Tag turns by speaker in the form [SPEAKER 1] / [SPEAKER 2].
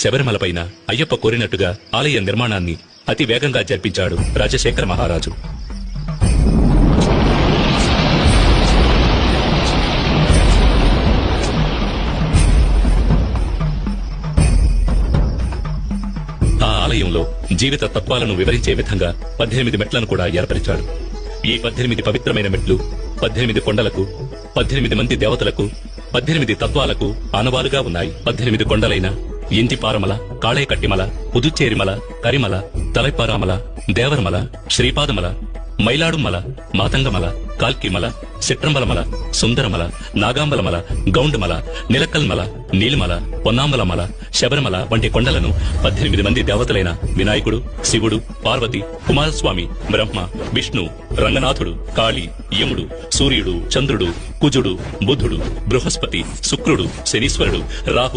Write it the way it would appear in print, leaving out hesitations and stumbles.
[SPEAKER 1] శబరిమలపైన అయ్యప్ప కోరినట్టుగా ఆలయ నిర్మాణాన్ని అతి వేగంగా జరిపించాడు రాజశేఖర మహారాజు. ఆ ఆలయంలో జీవిత తత్వాలను వివరించే విధంగా 18 మెట్లను కూడా ఏర్పరిచాడు. ఈ 18 పవిత్రమైన మెట్లు 18 కొండలకు, 18 మంది దేవతలకు, 18 తత్వాలకు ఆనవాలుగా ఉన్నాయి. 18 కొండలైన ఇంటిపారమల, కాళేకట్టిమల, పుదుచ్చేరిమల, కరిమల, తలైపారామల, దేవరమల, శ్రీపాదమల, మైలాడుమల, మాతంగమల, కాల్కిమల, సిట్రంబలమల, సుందరమల, నాగాంబలమల, గౌండమల, నిలకల్మల, నీలిమల, పొన్నాంబలమల, శబరిమల వంటి కొండలను 18 మంది దేవతలైన వినాయకుడు, శివుడు, పార్వతి, కుమారస్వామి, బ్రహ్మ, విష్ణు, రంగనాథుడు, కాళీ, యముడు, సూర్యుడు, చంద్రుడు, కుజుడు, బుధుడు, బృహస్పతి, శుక్రుడు, శనీశ్వరుడు, రాహు